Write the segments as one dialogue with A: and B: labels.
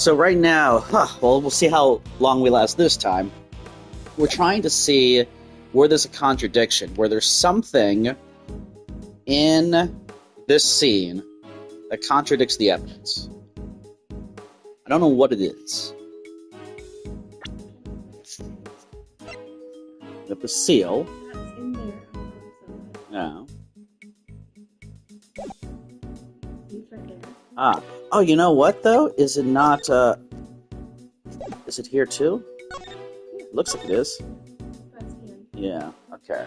A: So right now, well, we'll see how long we last this time. We're trying to see where there's a contradiction, where there's something in this scene that contradicts the evidence. I don't know what it is. We have the seal.
B: That's in there.
A: No.
B: It's right there.
A: Ah. Oh, you know what, though? Is it not, is it here, too? Looks like it is.
B: That's in.
A: Yeah, okay.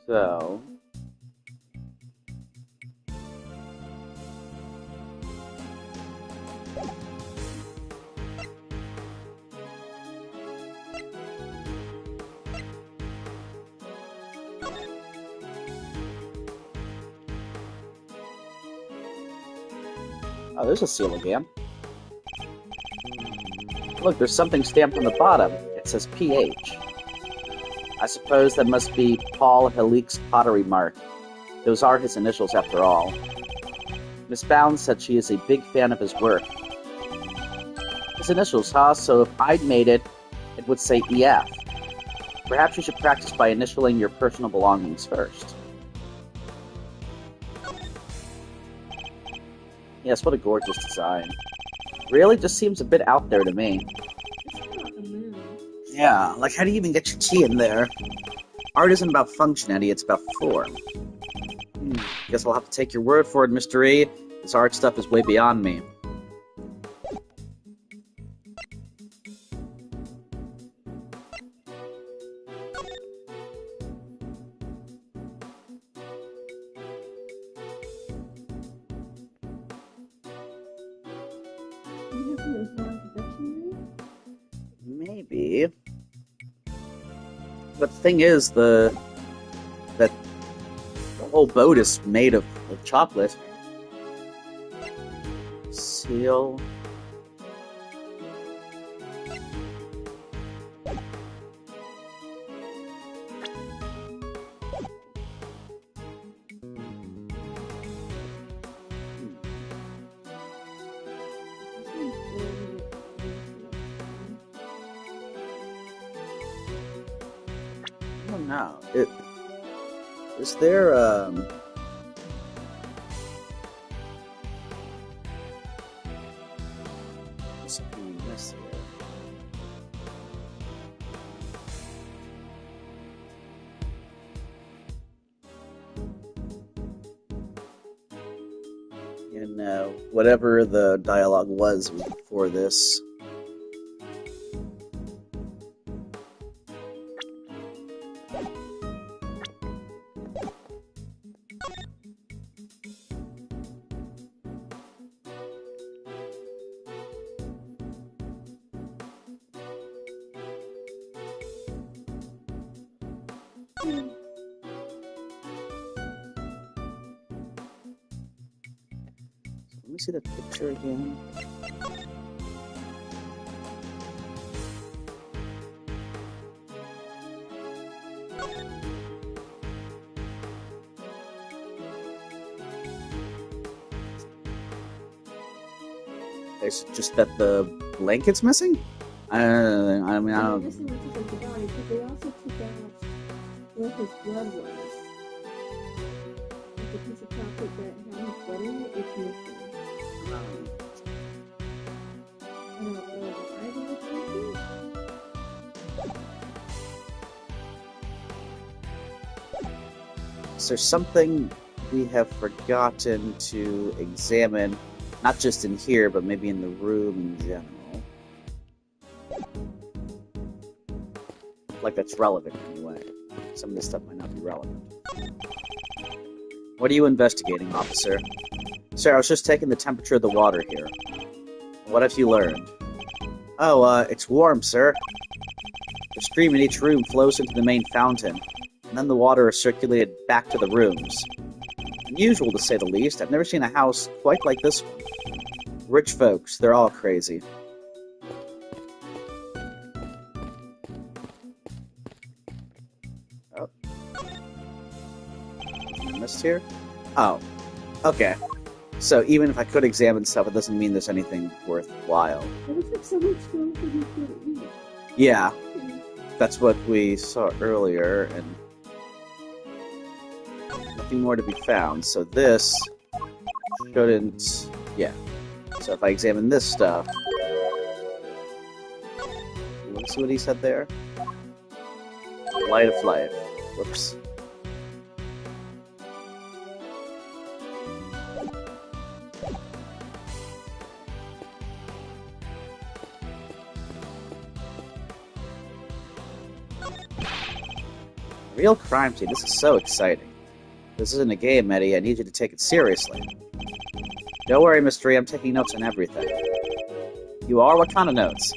A: So... Oh, there's a seal again. Look, there's something stamped on the bottom. It says PH. I suppose that must be Paul Helique's pottery mark. Those are his initials, after all. Miss Bounds said she is a big fan of his work. His initials, huh? So if I'd made it, it would say EF. Perhaps you should practice by initialing your personal belongings first. Yes, what a gorgeous design. Really? Just seems a bit out there to me.
B: It's not the moon.
A: Yeah, like how do you even get your key in there? Art isn't about function, Eddie, it's about form. Guess I'll have to take your word for it, Mr. E. This art stuff is way beyond me.
B: You have an Islamic dictionary?
A: Maybe. But the thing is, that the whole boat is made of chocolate. Seal. I don't know. Is there something we missed here? And whatever the dialogue was before this. Let me see that picture again. It's just that the blanket's missing? I mean, I
B: They're
A: don't...
B: missing pieces of the body, but they also took out where his blood was. Like the piece of chocolate that had his blood in it, it's missing. I don't know why they would take it.
A: Is there something we have forgotten to examine, not just in here, but maybe in the room in general? Like that's relevant anyway. Some of this stuff might not be relevant. What are you investigating, officer? Sir, I was just taking the temperature of the water here. What have you learned? Oh, it's warm, sir. The stream in each room flows into the main fountain, and then the water is circulated back to the rooms. Unusual, to say the least. I've never seen a house quite like this one. Rich folks, they're all crazy. Oh. I missed here? Oh. Okay. So even if I could examine stuff, it doesn't mean there's anything worthwhile.
B: It looks like someone's going for you to eat.
A: Yeah, that's what we saw earlier, and nothing more to be found. So this shouldn't... Yeah. So if I examine this stuff... Let's see what he said there. Light of life. Whoops. Real crime scene. This is so exciting. This isn't a game, Eddie. I need you to take it seriously. Don't worry, Mr. E. I'm taking notes on everything. You are? What kind of notes?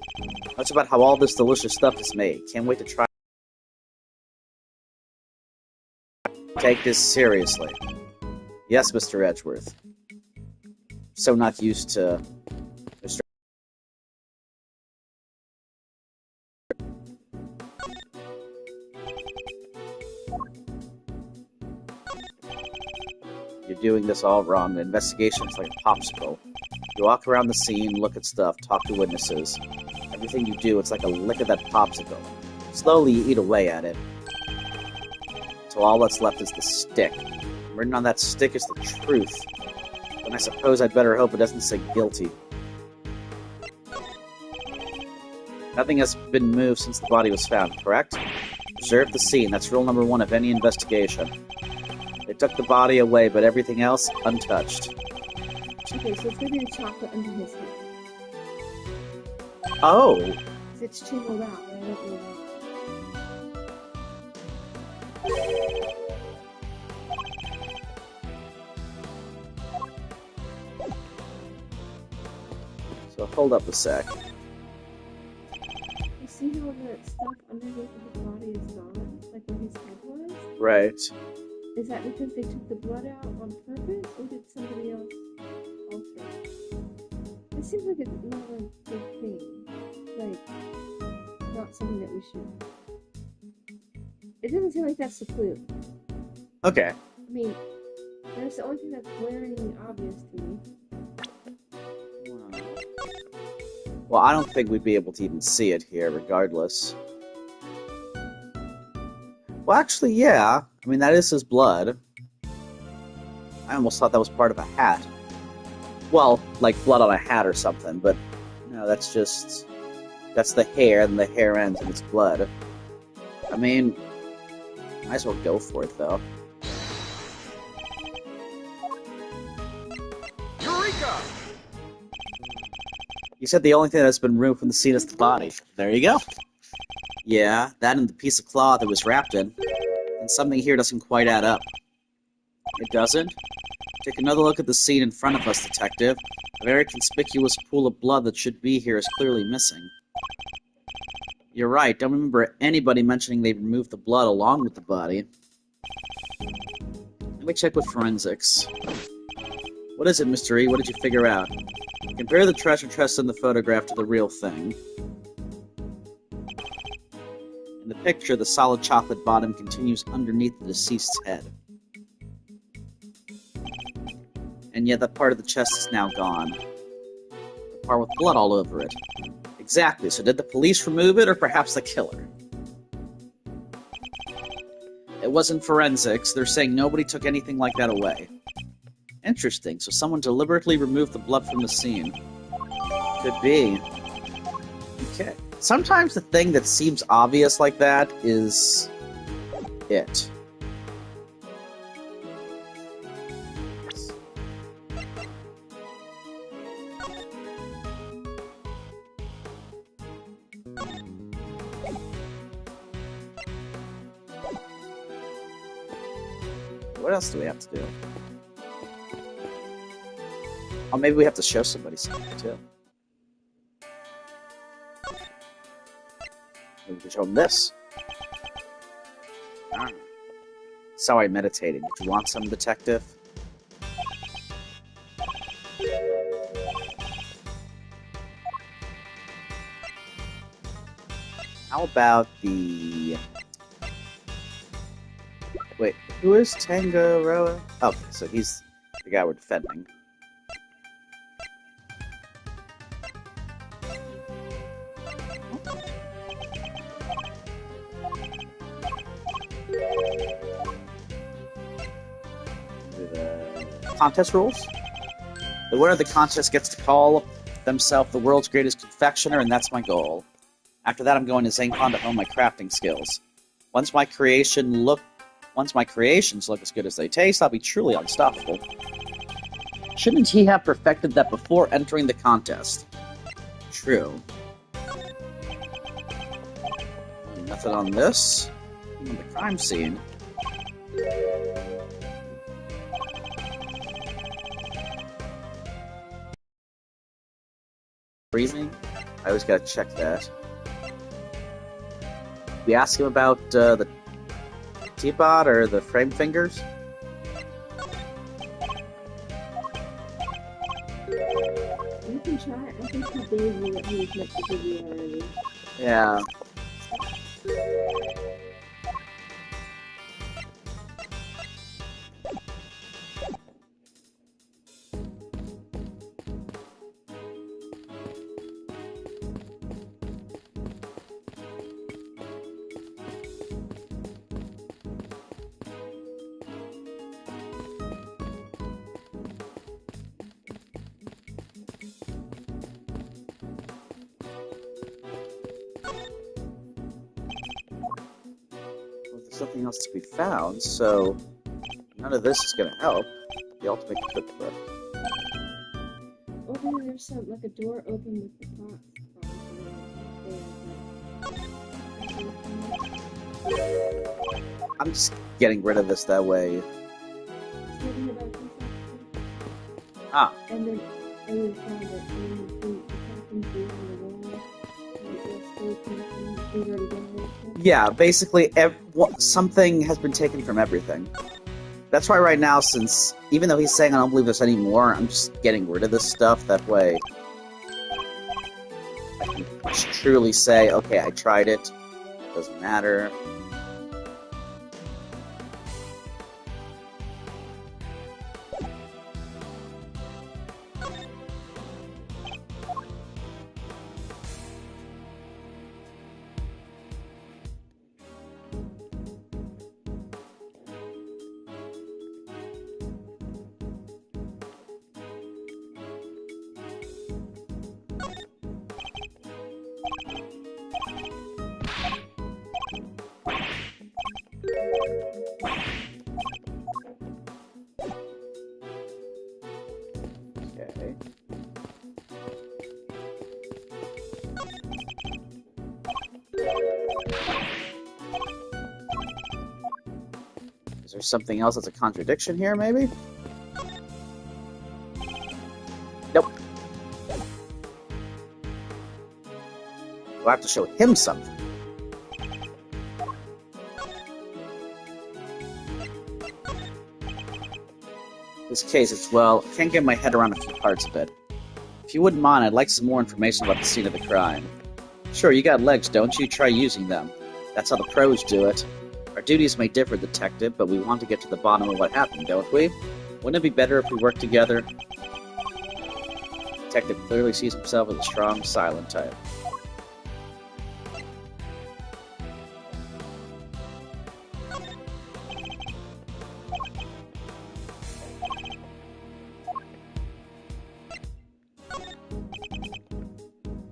A: Notes about how all this delicious stuff is made. Can't wait to try. Take this seriously. Yes, Mr. Edgeworth. So not used to Mr. You're doing this all wrong. The investigation's like a popsicle. You walk around the scene, look at stuff, talk to witnesses. Everything you do, it's like a lick of that popsicle. Slowly you eat away at it. Until all that's left is the stick. Written on that stick is the truth. And I suppose I'd better hope it doesn't say guilty. Nothing has been moved since the body was found, correct? Observe the scene. That's rule number 1 of any investigation. They took the body away, but everything else untouched.
B: Okay, so it's gonna be the chocolate under his head.
A: Oh!
B: It's chiseled out, but I don't know why.
A: So hold up a sec.
B: You see how the stuff underneath of the body is gone? Like where his head was?
A: Right.
B: Is that because they took the blood out on purpose, or did somebody else alter it? It seems like it's not a good thing. Like, not something that we should... It doesn't seem like that's the clue.
A: Okay.
B: I mean, that's the only thing that's glaringly obvious to me.
A: Well, I don't think we'd be able to even see it here, regardless. Well, actually, yeah. I mean, that is his blood. I almost thought that was part of a hat. Well, like blood on a hat or something, but no, that's just... That's the hair, and the hair ends in its blood. I mean, might as well go for it, though.
C: Eureka!
A: You said the only thing that's been removed from the scene is the body. There you go. Yeah, that and the piece of cloth it was wrapped in. And something here doesn't quite add up. It doesn't? Take another look at the scene in front of us, Detective. A very conspicuous pool of blood that should be here is clearly missing. You're right, don't remember anybody mentioning they removed the blood along with the body. Let me check with forensics. What is it, Mr. E? What did you figure out? Compare the treasure chest in the photograph to the real thing. In the picture, the solid chocolate bottom continues underneath the deceased's head. And yet that part of the chest is now gone. The part with blood all over it. Exactly, so did the police remove it, or perhaps the killer? It wasn't forensics. They're saying nobody took anything like that away. Interesting, so someone deliberately removed the blood from the scene. Could be. Okay. Sometimes the thing that seems obvious like that is... it. What else do we have to do? Oh, maybe we have to show somebody something, too. Maybe we can show them this. Ah. Sorry, meditating. Did you want some, Detective? How about the... Wait, who is Tangaroa? Okay, so he's the guy we're defending. Contest rules. The winner of the contest gets to call themselves the world's greatest confectioner, and that's my goal. After that, I'm going to Zancon to hone my crafting skills. Once my creations look as good as they taste, I'll be truly unstoppable. Shouldn't he have perfected that before entering the contest? True. Nothing on this. The crime scene. Breathing? I always gotta check that. We ask him about the teapot or the frame fingers?
B: You can try. I think he gave you what he was meant to give you already.
A: Yeah. Something else to be found, so none of this is going to help. The ultimate cookbook.
B: Over there, there's some, like a door open with the pot.
A: I'm just getting rid of this that way. Ah.
B: And then found it, and the captain's on the wall.
A: Yeah, basically, something has been taken from everything. That's why right now, since even though he's saying I don't believe there's any more, I'm just getting rid of this stuff. That way, I can truly say, okay, I tried it. Doesn't matter. Is there something else that's a contradiction here, maybe? Nope. We'll have to show him something. In this case, it's, well, I can't get my head around a few parts of it. If you wouldn't mind, I'd like some more information about the scene of the crime. Sure, you got legs, don't you? Try using them. That's how the pros do it. Our duties may differ, Detective, but we want to get to the bottom of what happened, don't we? Wouldn't it be better if we worked together? Detective clearly sees himself as a strong, silent type.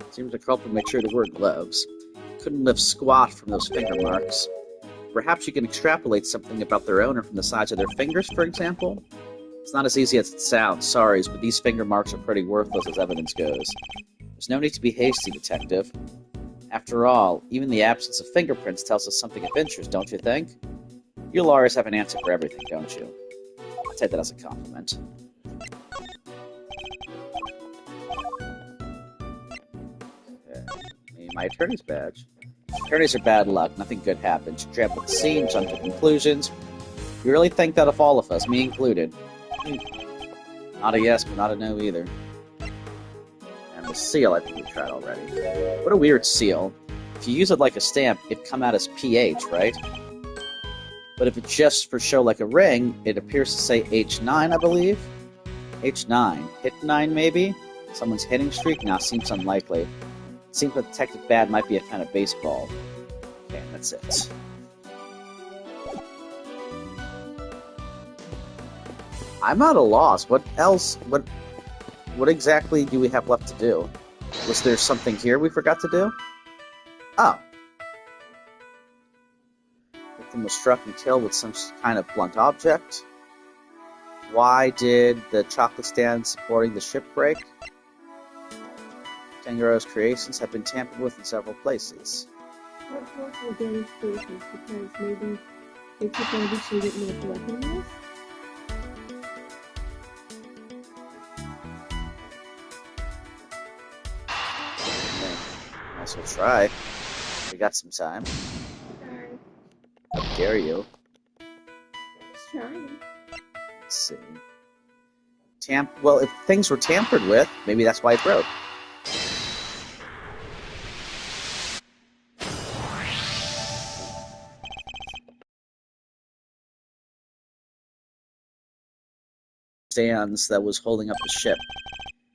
A: Seems the culprit made sure to wear gloves. Couldn't lift squat from those finger marks. Perhaps you can extrapolate something about their owner from the size of their fingers, for example? It's not as easy as it sounds, sorry, but these finger marks are pretty worthless as evidence goes. There's no need to be hasty, Detective. After all, even the absence of fingerprints tells us something of interest, don't you think? You lawyers have an answer for everything, don't you? I'll take that as a compliment. My attorney's badge. Attorneys are bad luck. Nothing good happens. You tramp at the scene, jump to conclusions. You really think that of all of us, me included? Not a yes, but not a no either. And the seal, I think we tried already. What a weird seal. If you use it like a stamp, it'd come out as PH, right? But if it's just for show like a ring, it appears to say H9, I believe? H9. Hit 9, maybe? Someone's hitting streak? Nah, seems unlikely. Seems that Detective Bad might be a fan of baseball. Okay, that's it. I'm at a loss. What else? What exactly do we have left to do? Was there something here we forgot to do? Oh. Victim was struck and killed with some kind of blunt object. Why did the chocolate stand supporting the ship break? Tangaroa's creations have been tampered with in several places.
B: What force will damage places? Because maybe they took over so they didn't know what weapon was?
A: Might as well try. We got some time.
B: Sorry.
A: How dare you?
B: Just trying.
A: Let's see. Well, if things were tampered with, maybe that's why it broke. Stands that was holding up the ship.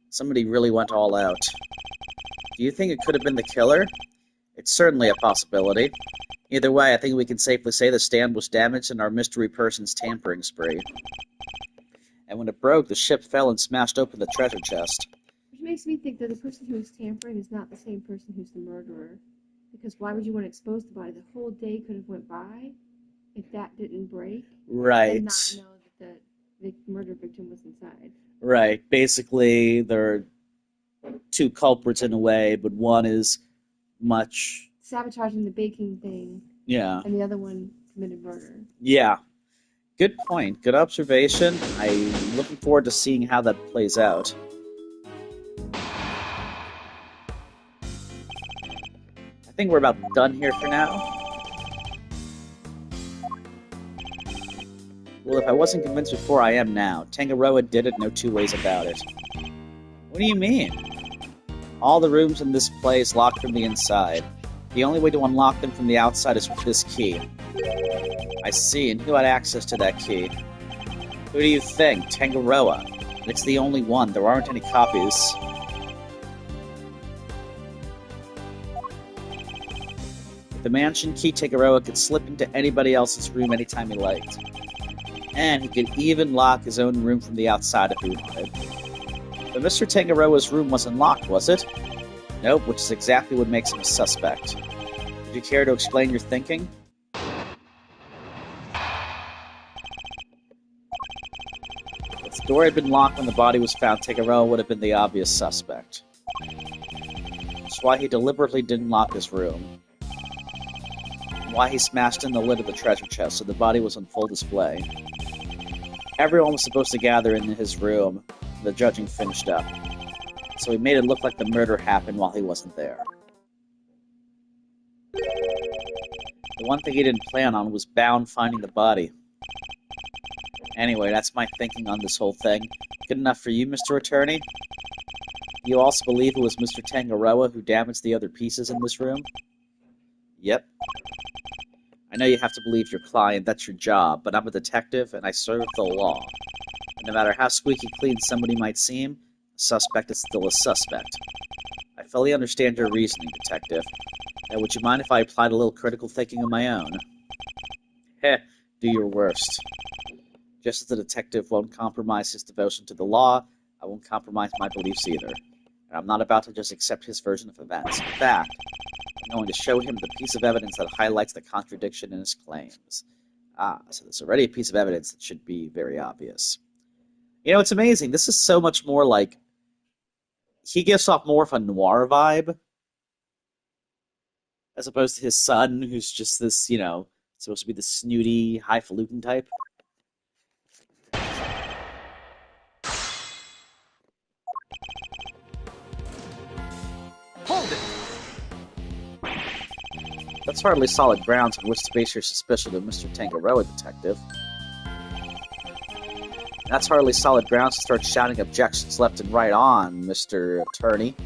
A: Somebody really went all out. Do you think it could have been the killer? It's certainly a possibility. Either way, I think we can safely say the stand was damaged in our mystery person's tampering spree. And when it broke, the ship fell and smashed open the treasure chest.
B: Which makes me think that the person who's tampering is not the same person who's the murderer. Because why would you want to expose the body? The whole day could have went by if that didn't break.
A: Right.
B: And not know that the murder victim was inside.
A: Right. Basically, there are two culprits in a way, but one is much...
B: sabotaging the baking thing.
A: Yeah.
B: And the other one committed murder.
A: Yeah. Good point. Good observation. I'm looking forward to seeing how that plays out. I think we're about done here for now. Well, if I wasn't convinced before, I am now. Tangaroa did it, no two ways about it. What do you mean? All the rooms in this place locked from the inside. The only way to unlock them from the outside is with this key. I see, and who had access to that key? Who do you think? Tangaroa. It's the only one. There aren't any copies. With the mansion key, Tangaroa could slip into anybody else's room anytime he liked. And he could even lock his own room from the outside if he wanted. But Mr. Tangaroa's room wasn't locked, was it? Nope, which is exactly what makes him a suspect. Would you care to explain your thinking? If the door had been locked when the body was found, Tangaroa would have been the obvious suspect. That's why he deliberately didn't lock his room. And why he smashed in the lid of the treasure chest so the body was on full display. Everyone was supposed to gather in his room. The judging finished up. So he made it look like the murder happened while he wasn't there. The one thing he didn't plan on was Bound finding the body. Anyway, that's my thinking on this whole thing. Good enough for you, Mr. Attorney? You also believe it was Mr. Tangaroa who damaged the other pieces in this room? Yep. I know you have to believe your client, that's your job, but I'm a detective and I serve the law. And no matter how squeaky clean somebody might seem, a suspect is still a suspect. I fully understand your reasoning, Detective. Now, would you mind if I applied a little critical thinking of my own? Heh, do your worst. Just as the detective won't compromise his devotion to the law, I won't compromise my beliefs either. And I'm not about to just accept his version of events. In fact, I'm going to show him the piece of evidence that highlights the contradiction in his claims. Ah, so there's already a piece of evidence that should be very obvious. You know, it's amazing. This is so much more like... He gives off more of a noir vibe, as opposed to his son, who's just this, you know, supposed to be the snooty, highfalutin type.
C: Hold it!
A: That's hardly solid grounds on which to base your suspicion of Mr. Tangaroa, Detective. That's hardly solid grounds to start shouting objections left and right on, Mr. Attorney.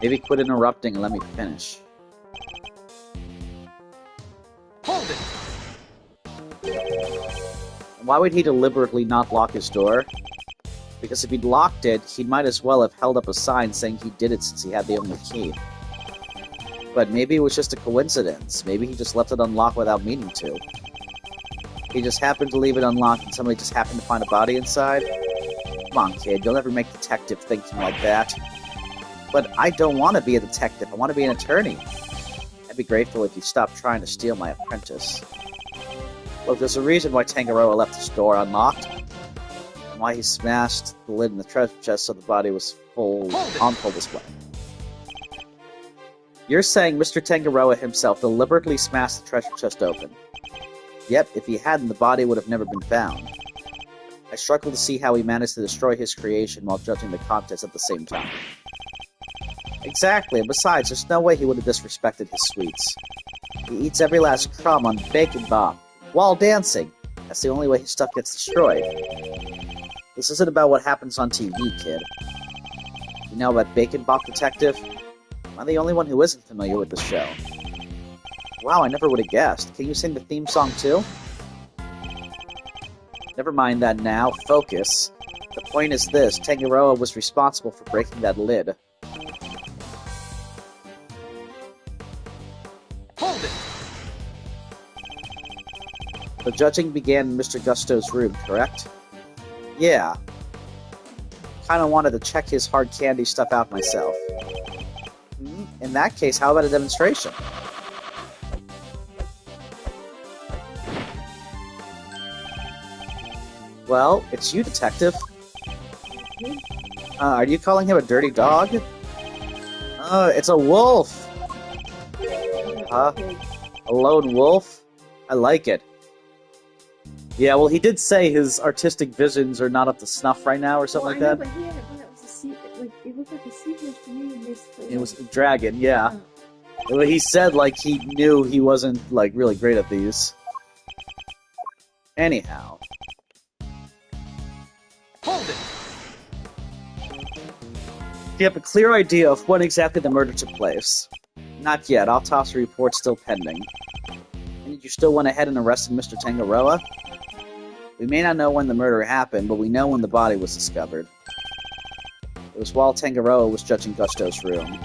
A: Maybe quit interrupting and let me finish.
C: Hold it!
A: Why would he deliberately not lock his door? Because if he'd locked it, he might as well have held up a sign saying he did it since he had the only key. But maybe it was just a coincidence. Maybe he just left it unlocked without meaning to. He just happened to leave it unlocked and somebody just happened to find a body inside? Come on, kid, you'll never make a detective thinking like that. But I don't want to be a detective, I want to be an attorney. I'd be grateful if you stopped trying to steal my apprentice. Look, there's a reason why Tangaroa left his door unlocked, and why he smashed the lid in the treasure chest so the body was on full display. You're saying Mr. Tangaroa himself deliberately smashed the treasure chest open. Yep, if he hadn't, the body would have never been found. I struggle to see how he managed to destroy his creation while judging the contents at the same time. Exactly, and besides, there's no way he would have disrespected his sweets. He eats every last crumb on Bacon Bop, while dancing. That's the only way his stuff gets destroyed. This isn't about what happens on TV, kid. You know about Bacon Bop, Detective? Am I the only one who isn't familiar with the show? Wow, I never would have guessed. Can you sing the theme song too? Never mind that now. Focus. The point is this. Tangaroa was responsible for breaking that lid.
C: Hold it!
A: The judging began in Mr. Gusto's room, correct? Yeah. Kinda wanted to check his hard candy stuff out myself. In that case, how about a demonstration? Well, it's you, Detective. Are you calling him a dirty dog? It's a wolf! Huh? A lone wolf? I like it. Yeah, well, he did say his artistic visions are not up to snuff right now, or something like that.
B: But yeah, but that was a sea. Like it looked like a seafish to me in this.
A: It was a dragon, yeah. Well, he said like he knew he wasn't like really great at these. Anyhow.
C: Hold it!
A: You have a clear idea of when exactly the murder took place. Not yet. Autopsy report still pending. And did you still went ahead and arrested Mr. Tangaroa? We may not know when the murder happened, but we know when the body was discovered. It was while Tangaroa was judging Gusto's room.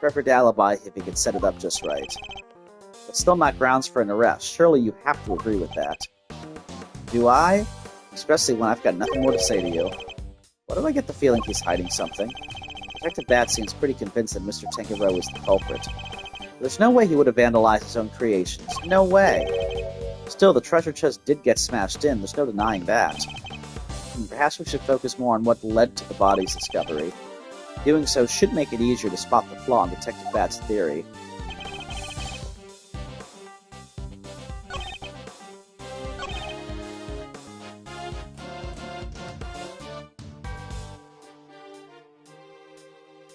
A: Perfect alibi if he could set it up just right. But still not grounds for an arrest. Surely you have to agree with that. Do I? Especially when I've got nothing more to say to you. Why do I get the feeling he's hiding something? Detective Bat seems pretty convinced that Mr. Tangaroa was the culprit. There's no way he would have vandalized his own creations. No way! Still, the treasure chest did get smashed in, there's no denying that. Perhaps we should focus more on what led to the body's discovery. Doing so should make it easier to spot the flaw in Detective Bat's theory.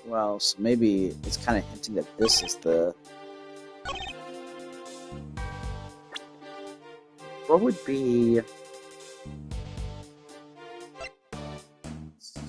A: Well, so maybe it's kind of hinting that this is the... What would be... Let's see.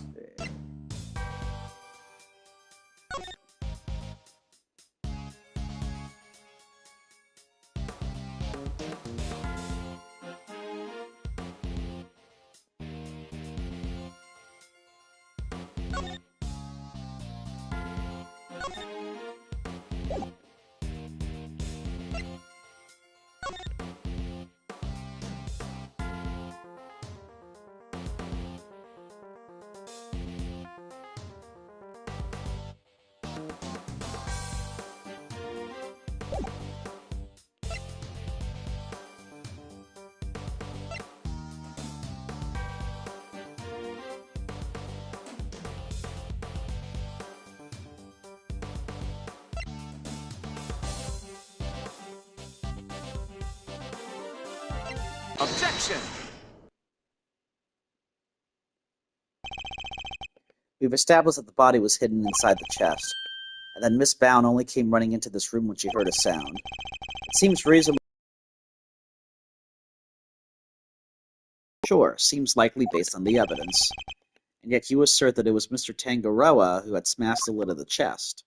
C: Objection!
A: We've established that the body was hidden inside the chest, and then Miss Bound only came running into this room when she heard a sound. It seems reasonable. Sure, seems likely based on the evidence. And yet you assert that it was Mr. Tangaroa who had smashed the lid of the chest.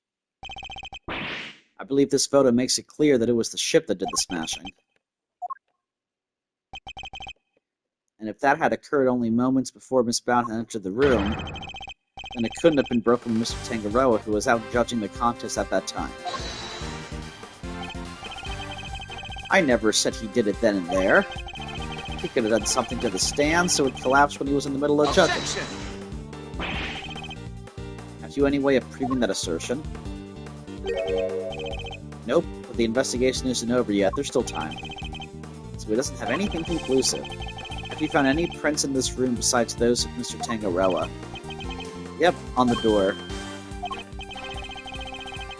A: I believe this photo makes it clear that it was the ship that did the smashing. And if that had occurred only moments before Miss Bound had entered the room, then it couldn't have been broken by Mr. Tangaroa, who was out judging the contest at that time. I never said he did it then and there. he could have done something to the stand so it collapsed when he was in the middle of juggling.
C: Objection!
A: Have you any way of proving that assertion? Nope, but the investigation isn't over yet. There's still time. So he doesn't have anything conclusive. Have you found any prints in this room besides those of Mr. Tangarella? Yep, on the door.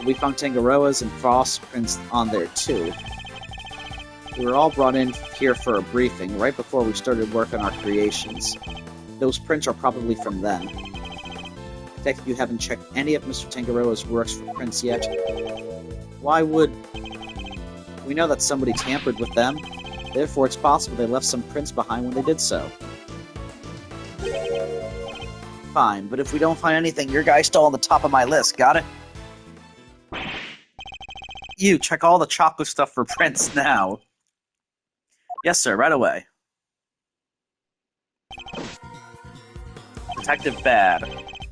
A: We found Tangaroa's and Frost's prints on there too. We were all brought in here for a briefing right before we started work on our creations. Those prints are probably from then. I think you haven't checked any of Mr. Tangaroa's works for prints yet. Why would... We know that somebody tampered with them. Therefore, it's possible they left some prints behind when they did so. Fine, but if we don't find anything, your guy's still on the top of my list, got it? You, check all the chocolate stuff for prints now. Yes, sir, right away. Detective Bad.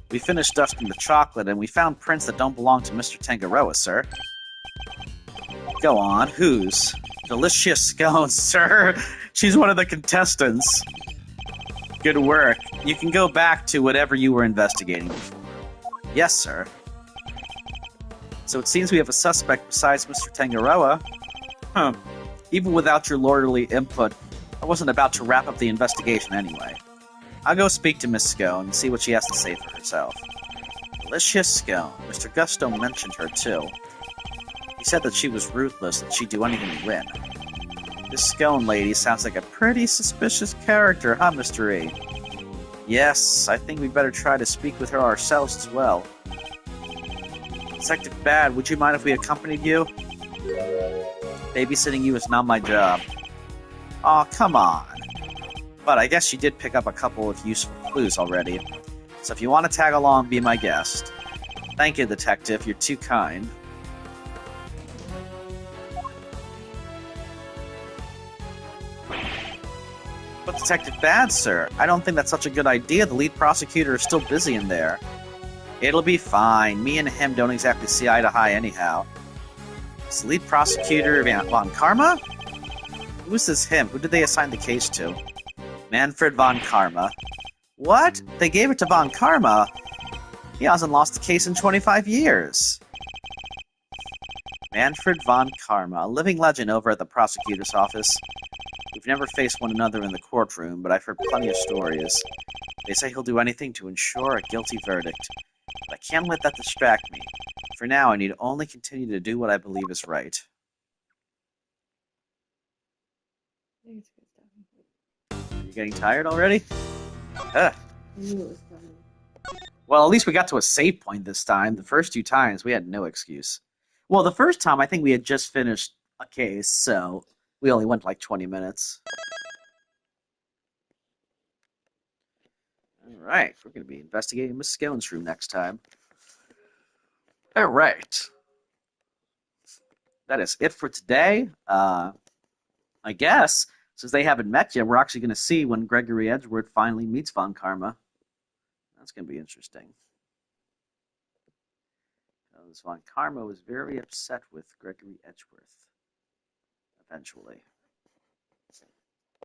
A: We finished dusting the chocolate, and we found prints that don't belong to Mr. Tangaroa, sir. Go on, whose? Delicious Scones, sir. She's one of the contestants. Good work. You can go back to whatever you were investigating before. Yes, sir. So it seems we have a suspect besides Mr. Tangaroa. Even without your lordly input, I wasn't about to wrap up the investigation anyway. I'll go speak to Miss Scone and see what she has to say for herself. Delicious Scone. Mr. Gusto mentioned her, too. He said that she was ruthless, that she'd do anything to win. This Scone lady sounds like a pretty suspicious character, huh, Mr. E? Yes, I think we'd better try to speak with her ourselves as well. Detective Bad, would you mind if we accompanied you? Babysitting you is not my job. Aw, come on. But I guess you did pick up a couple of useful clues already. So if you want to tag along, be my guest. Thank you, Detective. You're too kind. But Detective Bad, sir, I don't think that's such a good idea. The lead prosecutor is still busy in there. It'll be fine. Me and him don't exactly see eye to eye anyhow. Is the lead prosecutor Von Karma? Who's this him? Who did they assign the case to? Manfred Von Karma. What? They gave it to Von Karma? He hasn't lost a case in 25 years. Manfred Von Karma, a living legend over at the prosecutor's office. We've never faced one another in the courtroom, but I've heard plenty of stories. They say he'll do anything to ensure a guilty verdict. But I can't let that distract me. For now, I need only continue to do what I believe is right.
B: I think it's good stuff.
A: Are you getting tired already? Ugh.
B: I knew it was coming.
A: Well, at least we got to a save point this time. The first two times, we had no excuse. Well, the first time, I think we had just finished a case, so we only went like 20 minutes. Alright, we're going to be investigating Miss Scone's room next time. Alright. That is it for today. I guess, since they haven't met yet, we're actually going to see when Gregory Edgeworth finally meets Von Karma. That's going to be interesting. Because Von Karma was very upset with Gregory Edgeworth, eventually.